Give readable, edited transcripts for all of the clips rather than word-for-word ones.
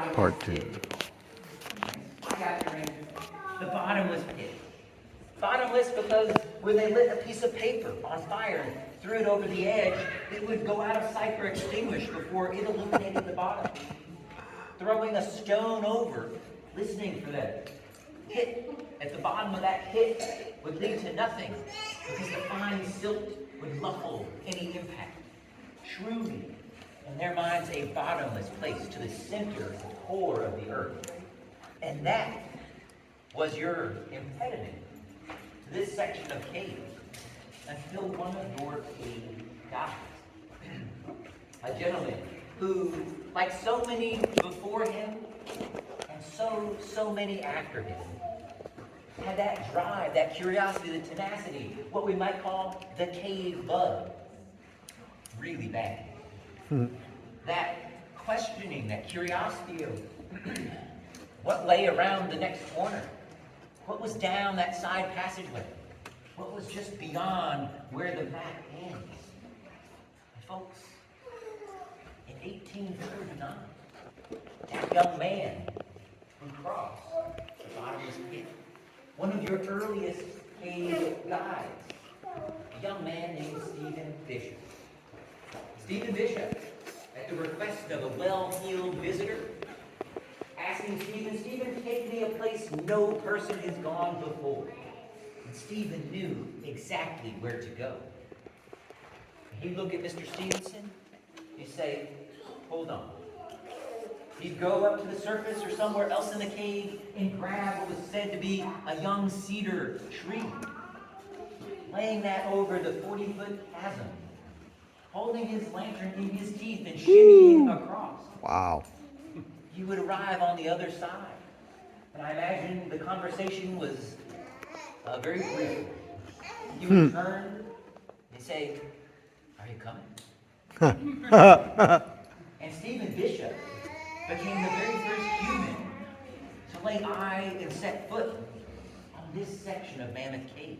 Part 2. The bottomless pit. Bottomless because when they lit a piece of paper on fire and threw it over the edge, it would go out of sight or extinguish before it illuminated the bottom. Throwing a stone over, listening for that hit at the bottom of that pit would lead to nothing because the fine silt would muffle any impact. Truly, in their minds, a bottomless place to the center, the core of the earth. And that was your impediment to this section of cave until one of your cave died. A gentleman who, like so many before him and so many after him, had that drive, that curiosity, the tenacity, what we might call the cave bug, really bad. That questioning, that curiosity of what lay around the next corner, what was down that side passageway, what was just beyond where the map ends. And folks, in 1839, that young man would cross the bottomless pit. One of your earliest cave guides, a young man named Stephen Bishop. Stephen Bishop, at the request of a well-heeled visitor, asking Stephen, take me a place no person has gone before. And Stephen knew exactly where to go. He'd look at Mr. Stevenson, he'd say, hold on. He'd go up to the surface or somewhere else in the cave and grab what was said to be a young cedar tree, laying that over the 40-foot chasm, holding his lantern in his teeth and shimmying across. Wow. He would arrive on the other side. And I imagine the conversation was very brief. He would turn and say, are you coming? And Stephen Bishop became the very first human to lay eye and set foot on this section of Mammoth Cave.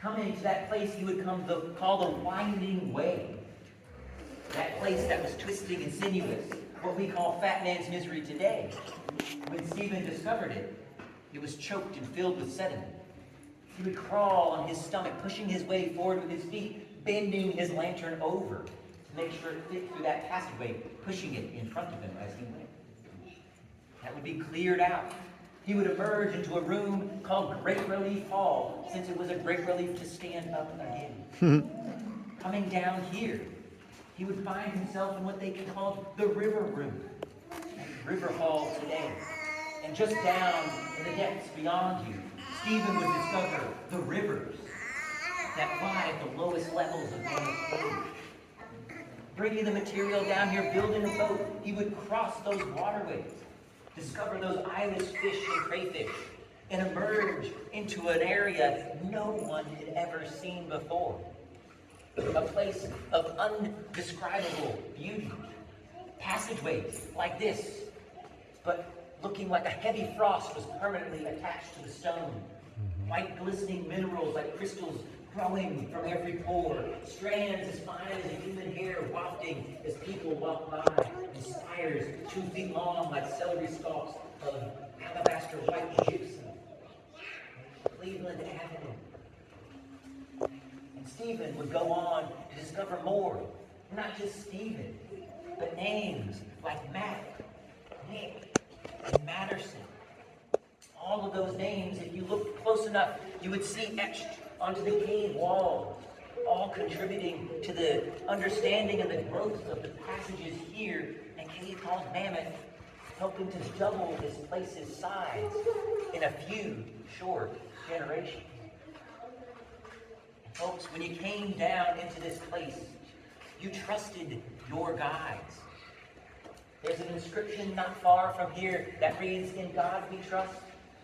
Coming to that place he would come to call the Winding Way. That place that was twisting and sinuous, what we call Fat Man's Misery today. When Stephen discovered it, it was choked and filled with sediment. He would crawl on his stomach, pushing his way forward with his feet, bending his lantern over to make sure it fit through that passageway, pushing it in front of him as he went. That would be cleared out. He would emerge into a room called Great Relief Hall, since it was a great relief to stand up again. Coming down here, he would find himself in what they called the River Room, River Hall today. And just down in the depths beyond you, Stephen would discover the rivers that lie at the lowest levels of Mammoth Cave. Bringing the material down here, building a boat, he would cross those waterways, discover those eyeless fish and crayfish, and emerge into an area no one had ever seen before. A place of undescribable beauty. Passageways like this, but looking like a heavy frost was permanently attached to the stone. White glistening minerals like crystals growing from every pore. Strands as fine as a human hair wafting as people walk by. And spires 2 feet long like celery stalks of alabaster white gypsum. Cleveland Avenue. And Stephen would go on to discover more. Not just Stephen, but names like Matt, Nick, and Matterson. All of those names, if you looked close enough, you would see etched onto the cave walls, all contributing to the understanding and the growth of the passages here in a cave called Mammoth, helping to double this place's size in a few short generations. And folks, when you came down into this place, you trusted your guides. There's an inscription not far from here that reads, "In God we trust,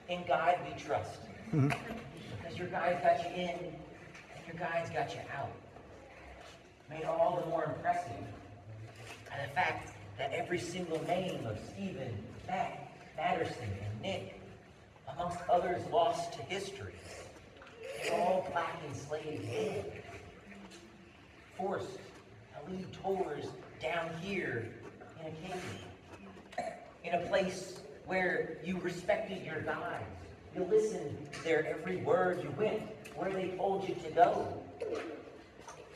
in God we trust." Because your guides got you in, and your guides got you out. Made all the more impressive by the fact that every single name of Stephen, Matt, Matterson, and Nick, amongst others lost to history, they're all black enslaved men, forced to lead tours down here in a cave. in a place where you respected your guides. You listened to their every word. You went where they told you to go.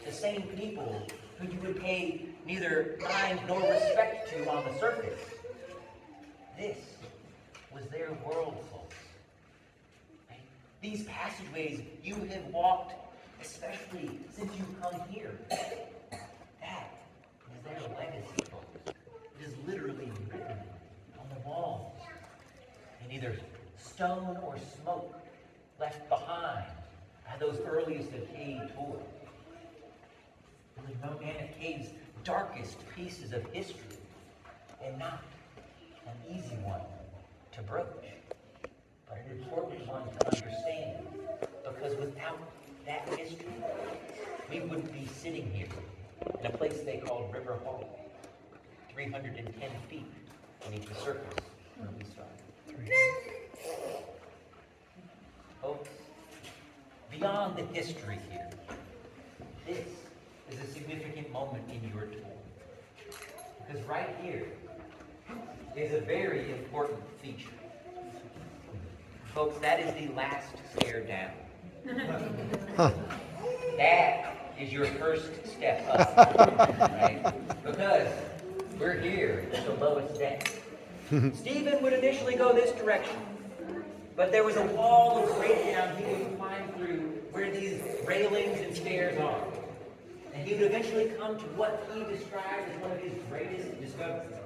The same people who you would pay neither mind nor respect to on the surface. This was their world, folks. Right? These passageways you have walked, especially since you've come here. That is their legacy, folks. It is literally written on the walls in either stone or smoke left behind by those earliest of cave tours. It was Mammoth Cave's darkest pieces of history, and not an easy one to broach, but an important one to understand, because without that history, we wouldn't be sitting here in a place they called River Hall, 310 feet beneath the surface where we started. Folks, beyond the history here, this is a significant moment in your tour. Because right here is a very important feature. Folks, that is the last stair down. That is your first step up, right? Because we're here at the lowest deck. Stephen would initially go this direction, but there was a wall of breakdown he would climb through where these railings and stairs are. And he would eventually come to what he described as one of his greatest discoveries.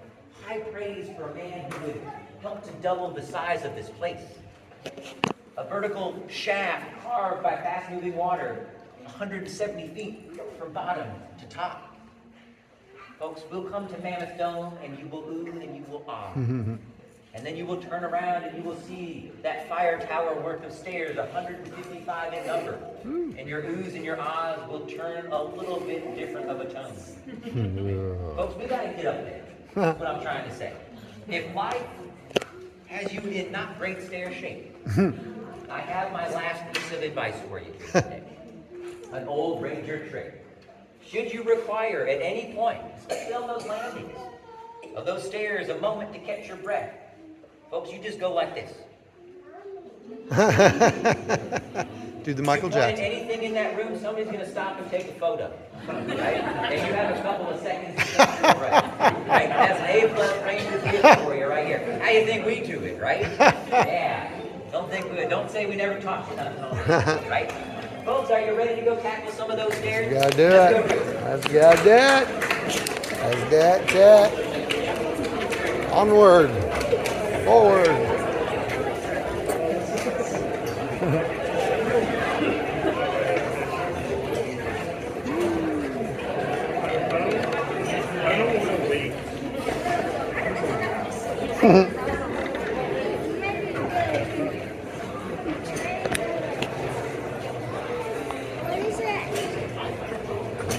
High praise for a man who would help to double the size of this place. A vertical shaft carved by fast-moving water, 170 feet from bottom to top. Folks, we'll come to Mammoth Dome, and you will ooh and you will ah. And then you will turn around and you will see that fire tower worth of stairs, 155 in number. And your oohs and your ahs will turn a little bit different of a tone. Folks, we got to get up there. That's what I'm trying to say. If life has you in not great stair shape, I have my last piece of advice for you today. An old ranger trick. Should you require at any point, especially on those landings, of those stairs, a moment to catch your breath, folks, you just go like this. Do the Michael Jackson. Anything in that room, somebody's going to stop and take a photo. Right? And you have a couple of seconds to catch your breath. Right? That's an A+ ranger gift for you right here. How do you think we do it, right? Yeah. Don't say we never talked about it. Right? Folks, are you ready to go tackle some of those stairs? Let's go do it. Let's go do it. Let's do it. Onward. Forward.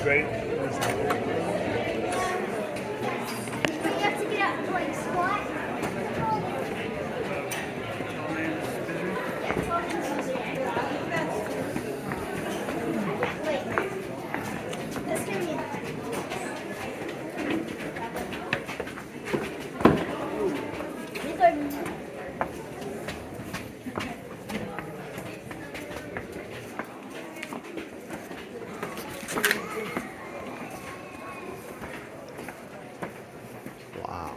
Great. Wow.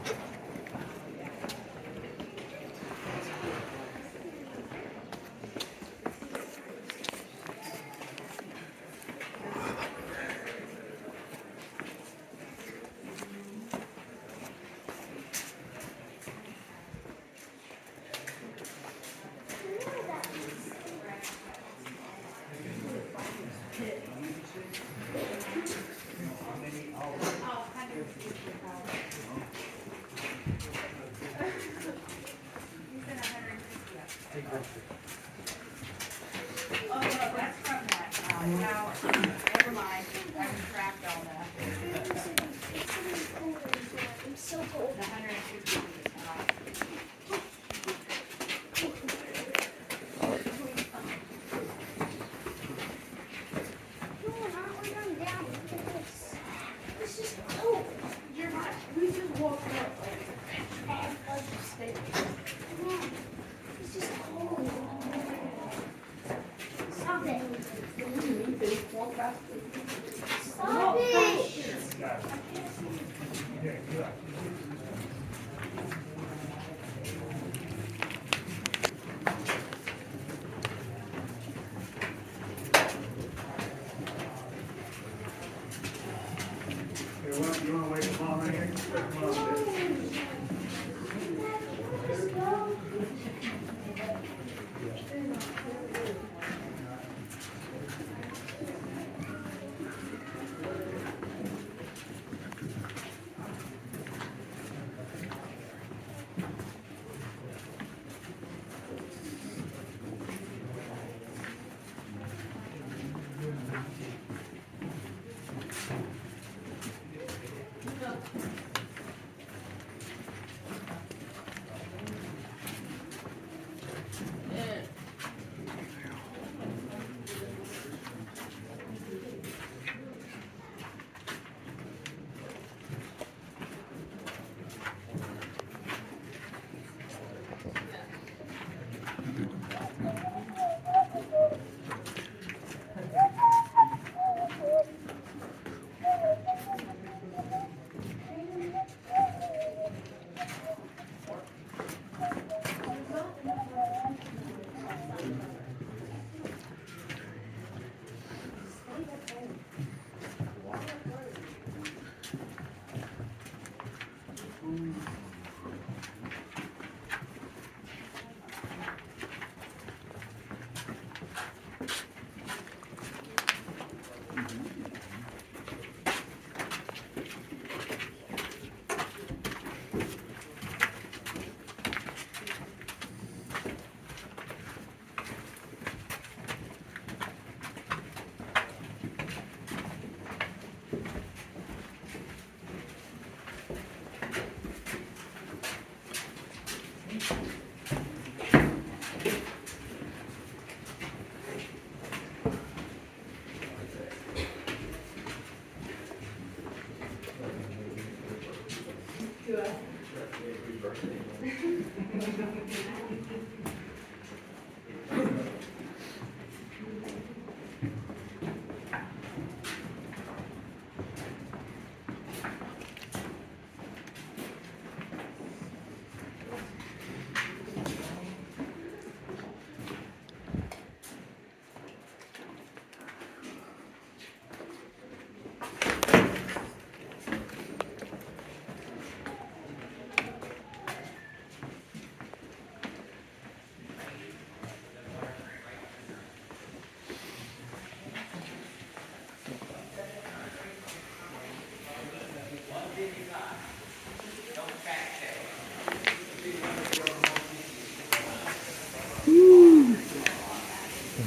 Oh, no, that's from that tower. Never mind, I retract all that. I'm so cold. The 150 is high. No, not when I'm down. Look at this. This is cold. You're not, we just walked up like Stop it! You want to wait for Mom right here? Come on,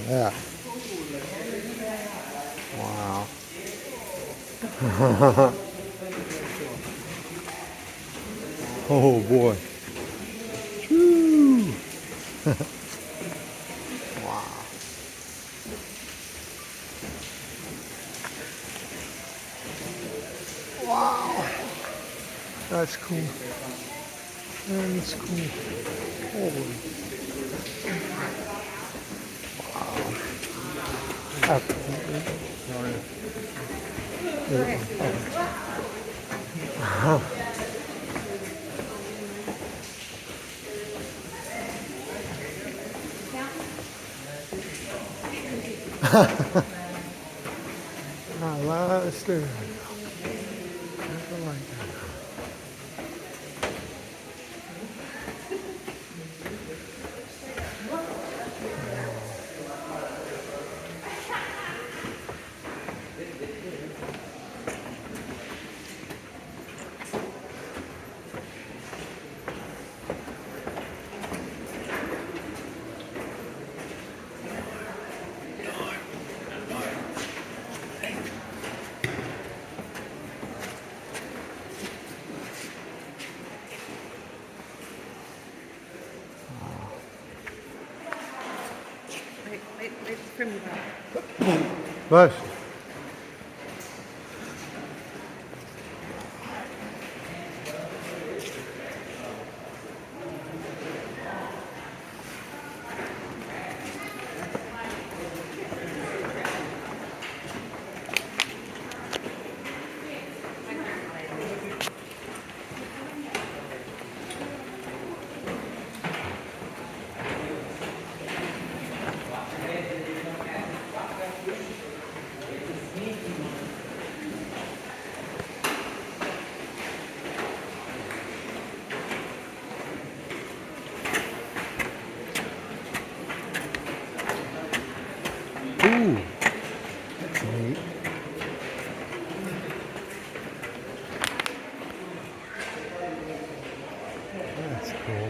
Yeah. Wow. Oh boy. Woo. Wow. Wow. That's cool. That's cool. Holy. I lost her. Nothing like that. Wait from the back. Bus. cool.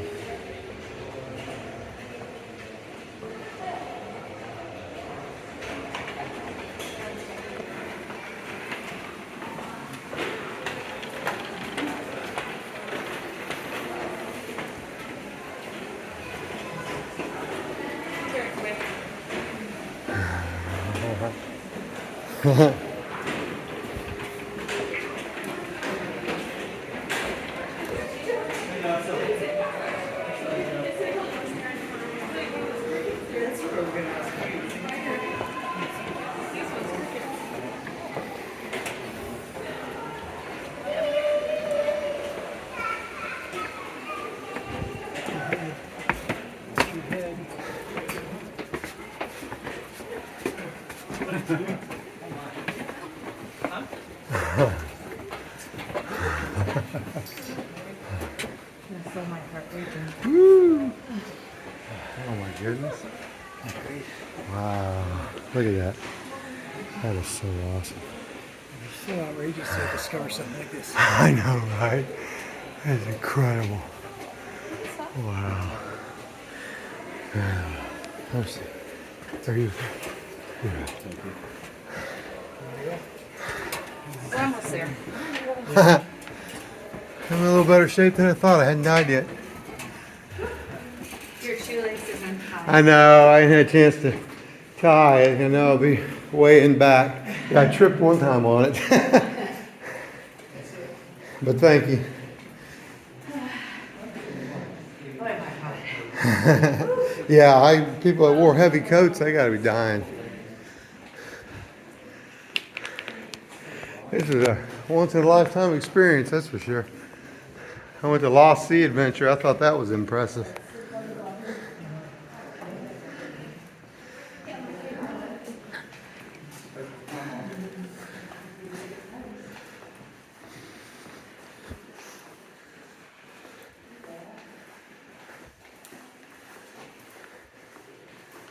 Woo. Oh my goodness. Wow. Look at that. That is so awesome. It's so outrageous to discover something like this. I know, right? That's incredible. Wow. Let's see. Are you? Yeah. We're almost there. I'm in a little better shape than I thought. I hadn't died yet. Your shoelace is untied. I know. I hadn't had a chance to tie it. I know I'll be weighing back. Yeah, I tripped one time on it. But thank you. Yeah, people that wore heavy coats, they got to be dying. This is a once in a lifetime experience, that's for sure. I went to Lost Sea Adventure. I thought that was impressive.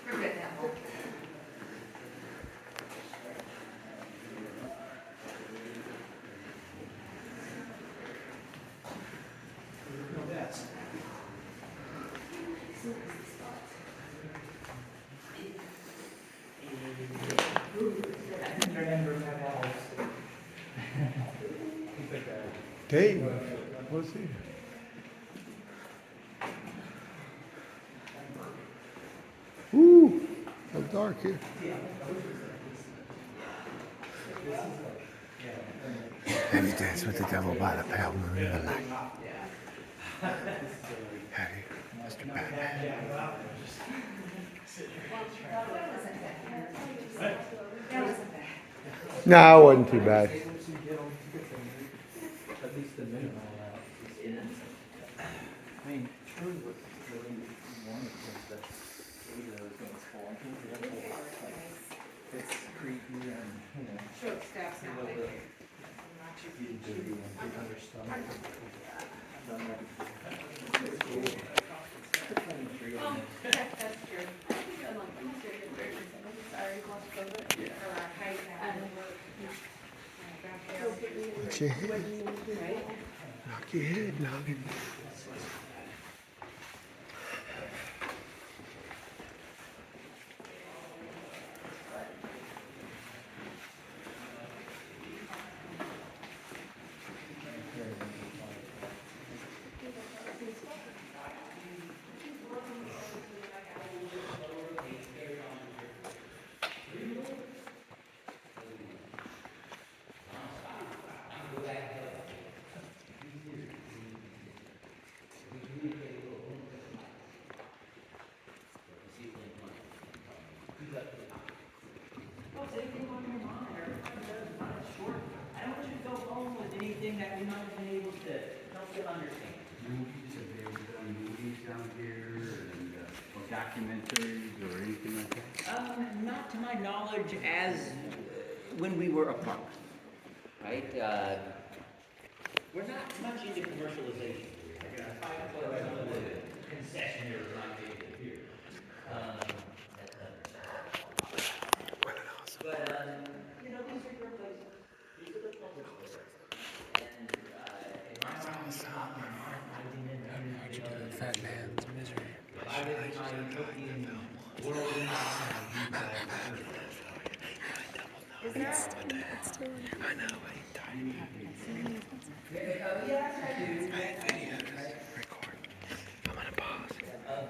We're good now. Dave, what's he? Ooh, it's dark here. Have you danced with the devil by the pale moon of the night? Have you, Mr. Batman? No, it wasn't too bad. I mean, truly what really wanted was that Ada was going to fall into the other like, it's creepy and, you know, Short staff's a not little like bit dirty and big on her stomach. Done like it's cool. It's 23 on it. That's true. Sorry, Yeah. or our height and Knock your head. Knock your head, knock it. I don't want you to go home with anything that we might have been able to help you understand. Movies, have they ever done movies down here and or documentaries or anything like that? Not to my knowledge as when we were apart, right? We're not much into commercialization. We're gonna fight for some of the concessionaires might be able to hear. But, you know, these are your places. These are the public places. And, if I'm not mistaken, I've been in here, my utopian world in mind.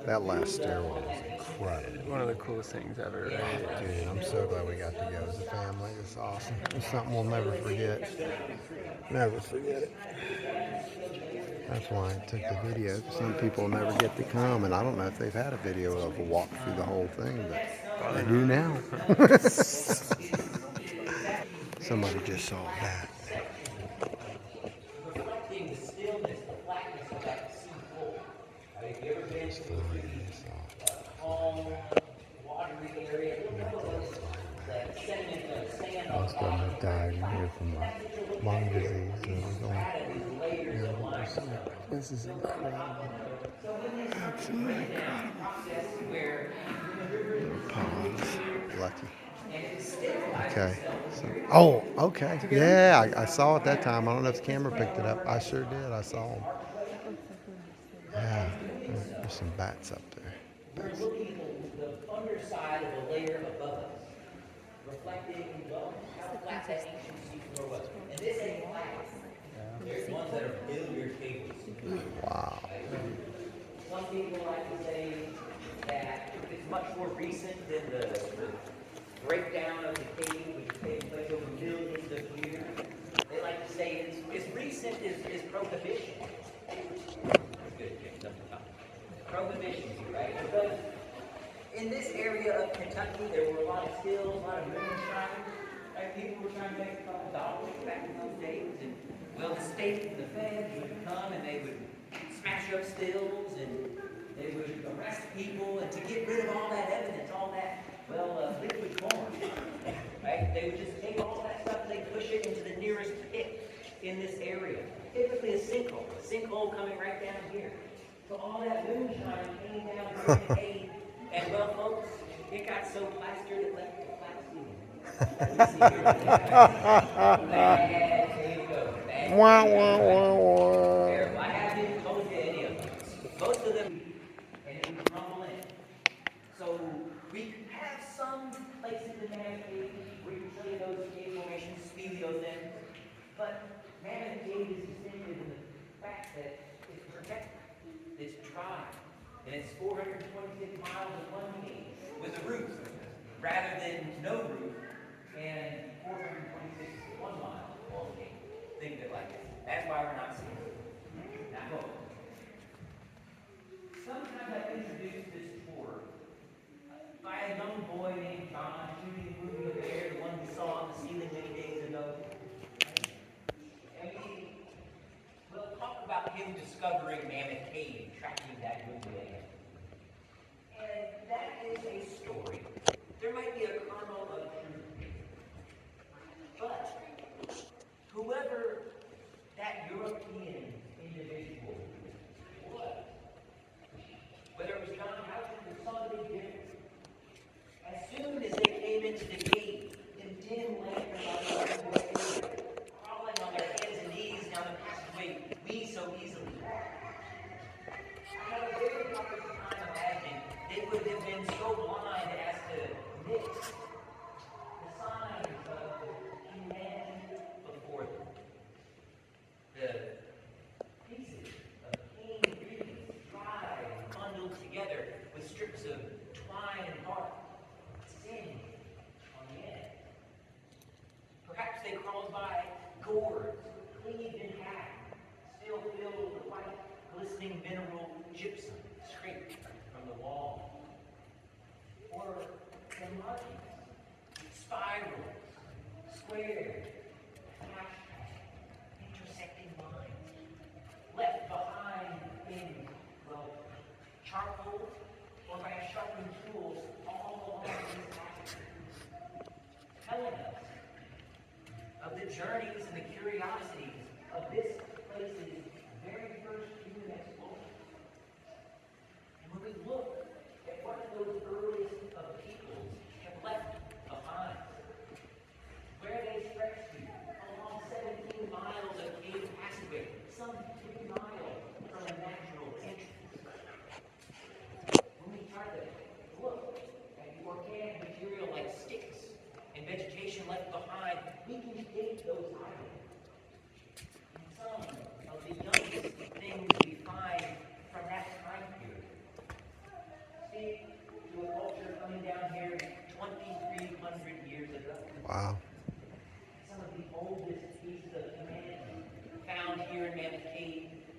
That last stairwell was incredible. One of the coolest things ever, right? Dude, I'm so glad we got to go as a family. It's awesome. It's something we'll never forget. Never forget it. That's why I took the video. Some people never get to come, and I don't know if they've had a video of a walk through the whole thing, but they do now. Somebody just saw that. Reflecting the stillness, the blackness of that sea floor. Have you ever been to a calm, watery area? The sediment of sand on Most of them have died here from lung disease. This is incredible. Absolutely incredible. Pause. Lucky. Okay. Okay. Yeah, I saw it that time. I don't know if the camera picked it up. I sure did. I saw them. Yeah. There's some bats up there. Bats. We're looking at the underside of a layer above us, reflecting, well, how flat that ancient seafloor was. And this ain't flat. There's ones that are billiard tables. Wow. Some people like to say that it's much more recent than the breakdown of the cave, which has taken place over millions of years. They like to say it's as recent as prohibition. Good, prohibition, right? Because in this area of Kentucky, there were a lot of stills, a lot of moonshine. Right? People were trying to make a couple dollars back in those days. And, well, the state and the feds would come and they would smash up stills and they would arrest people. And to get rid of all that evidence, all that, well, liquid corn, right? They would just take all that stuff and they'd push it into the nearest pit in this area. Typically a sinkhole coming right down here. So all that moonshine came down through the cave, and well, folks, it got so plastered it left the flat ceiling. Bad takeover. Wah, wah, wah, wah. Terrible. I haven't even told you any of them. Most of them, and it would crumble in. So we have some places in Mammoth Cave where you can show you those cave formations, speleos in, but Mammoth Cave is distinctive in the fact that it's protected. It's dry, and it's 426 miles of one cave with a roof, rather than no roof, and 426 1 mile long cave. Think of it like that. That's why we're not seeing it. Now, sometimes I introduce this tour by a young boy named John shooting a movie of bear, the one we saw on the ceiling many days ago. And we'll talk about him discovering Mammoth Cave, tracking that movie. And that is a story. There might be a kernel of truth. But whoever that European individual was, whether it was John Houghton or somebody different, as soon as they came into the cave, in dim lantern, crawling on their hands and knees down the passageway we so easily walk. I have a very hard time imagining they would have been so blind as to miss the signs of humanity before them. The pieces of cane reeds dried and bundled together with strips of twine and bark, singed on the end. Perhaps they crawled by gourds, cleaved in half, still filled with white, glistening mineral gypsum scraped from the wall. Or the markings, spirals, squares, intersecting lines, left behind in, well, charcoal or by a sharpened tools all along these passages, telling us of the journeys and the curiosities of this place's very first human explorer. And when we look at what those earliest of peoples have left behind, where they stretch to along 17 miles of cave passageway, some 3 miles from a natural entrance. When we try to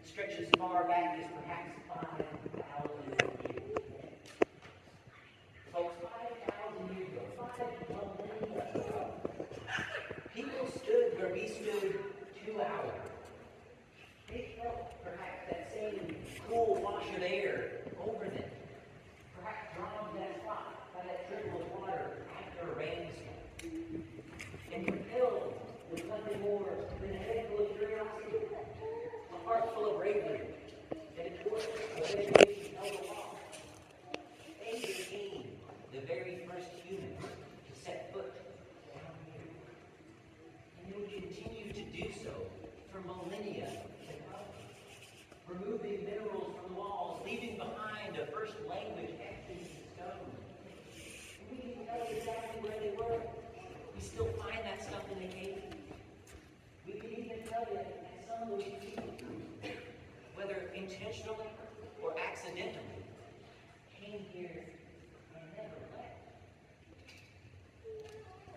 stretches far back as perhaps 5,000 years. Folks, 5,000 years ago, 5 millennia ago, people stood where we stood 2 hours. They felt perhaps that same cool wash of air over them. Perhaps drawn to that spot by that trickle of water after a rainstorm. And compelled with nothing more than a head full of curiosity, a heart full of bravery, and a torch of dedication held aloft. They became the very first humans to set foot down here. And they would continue to do so for millennia to come, removing minerals from the walls, leaving behind a first language etched into stone. And we can tell exactly where they were. We still find that stuff in the cave. We can even tell you that some of those people, whether intentionally or accidentally, came here and never left.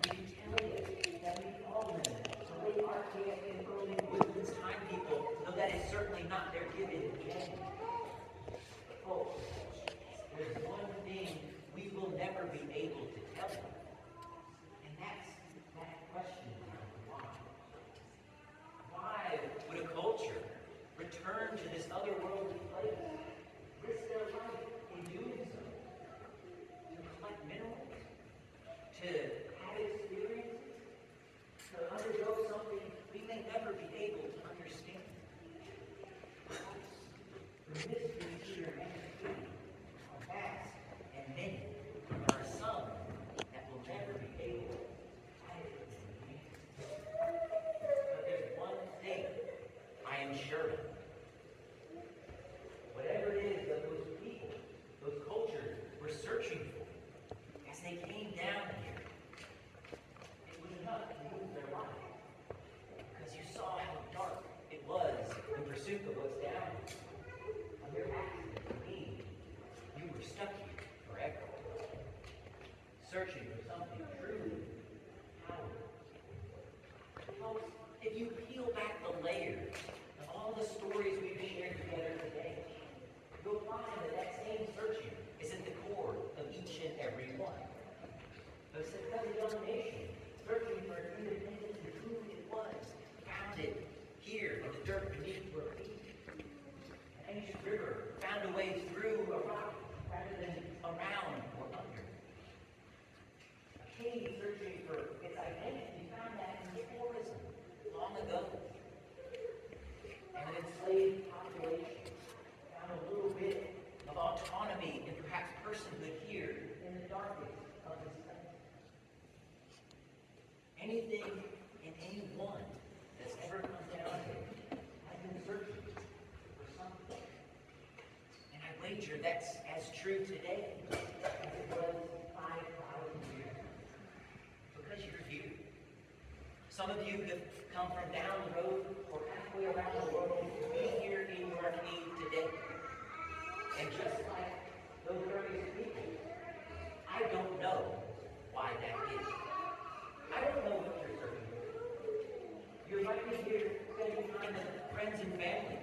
We can tell you that we call them the late archaic and early woodlands time people, though that is certainly not their given name. But folks, there's one thing we will never be able to tell you. And that's that question of why. Why would a culture return to this otherworldly place, risk their life in doing so, to collect minerals, to have experiences, to undergo something we may never be able to understand? The mysteries here in the city are vast and many. There are some that will never be able to adequately answer. But there's one thing I am sure of. Whatever it is that those people, those cultures were searching for as they came down here, it was enough to move their life. Because you saw how dark it was in pursuit of what's down here. A mere accident to me, you were stuck here forever. Searching for something truly powerful. Folks, if you peel back the layers of all the stories we've shared together today, you'll find that that same searching is at the core of each and every one. The Secretary Nation, searching for independence and who it was, found it here in the dirt beneath your feet. An ancient river found a way through a rock rather than around or under. A cave searching for its identity found that in tourism long ago. And an enslaved population found a little bit of autonomy and perhaps personhood here in the darkest of this place. Anything and anyone that's ever come down here has been searching for something. And I wager that's as true today as it was 5,000 years ago. Because you're here. Some of you have come from down the road or halfway around the world to be here in your cave today. And just like those earliest people, I don't know why that is. I don't know what you're searching for. You might be here spending time with friends and family,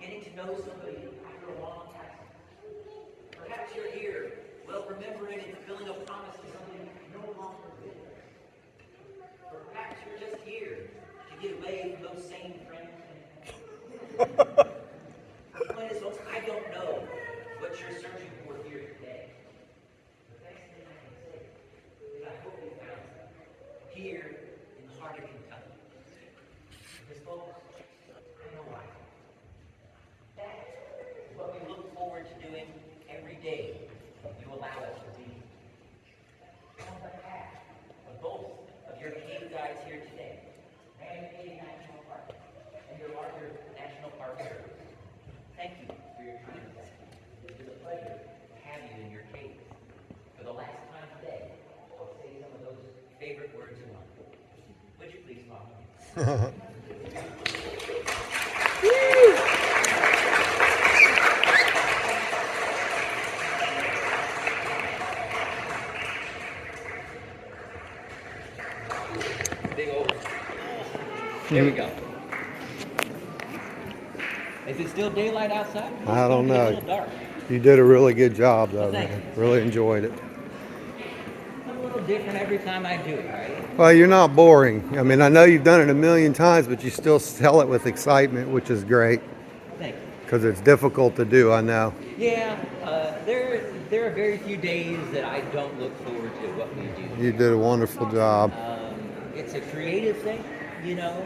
getting to know somebody after a long absence. Perhaps you're here, well, remembering and fulfilling a promise to somebody no longer with us. Or perhaps you're just here to get away from those same friends and family. The point is, folks, I don't know what you're searching for here today. The best thing I can say is I hope you found it here in the heart of Kentucky. Because, folks, I know why. That is what we look forward to doing every day you allow us to be. On behalf of both of your cave guides here today, Mammoth National Park and your larger National Park Service, thank you for your time today. It was a pleasure to have you in your cave. For the last time today, I'll say some of those favorite words in life. Would you please follow me? Big old. Here we go. Is it still daylight outside? I don't It's know. a little dark. You did a really good job, though, Well, thank man. Really enjoyed it. It's a little different every time I do it, right? Well, you're not boring. I mean, I know you've done it a million times, but you still tell it with excitement, which is great Thank you. because it's difficult to do, I know. Yeah, there are very few days that I don't look forward to what we do. You did a wonderful job. It's a creative thing, you know.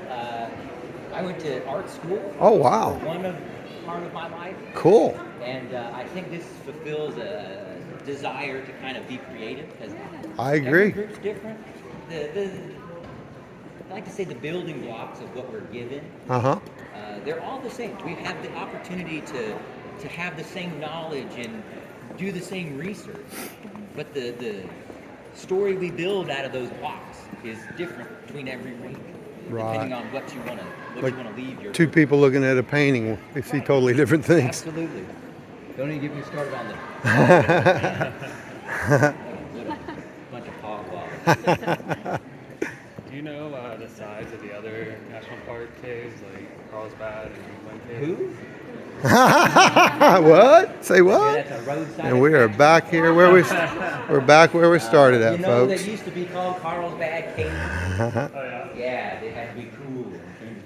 I went to art school. Oh, wow. Part of my life, Cool. and I think this fulfills a desire to kind of be creative because I agree. every group's different. I like to say the building blocks of what we're given. Uh-huh. They're all the same. We have the opportunity to have the same knowledge and do the same research, but the story we build out of those blocks is different between every week, Right. depending on what you want to leave your. Two people looking at a painting, they see totally different things. Absolutely. Don't even get me started on the. What a bunch of hogwash. Do you know the size of the other national park caves, like Carlsbad and Glen Cave? Who? What? Say Yeah, what? that's a roadside. And we are back here where we're back where we started You at, know, folks. they used to be called Carlsbad Caves. Oh yeah. Yeah, they had to be cool.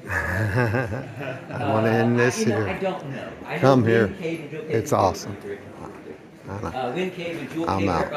I want to end this I here. don't know. I know Come Wind here. Cave and Jewel Cave It's are awesome. different. I know. Wind Cave and Jewel I'm Cave out. are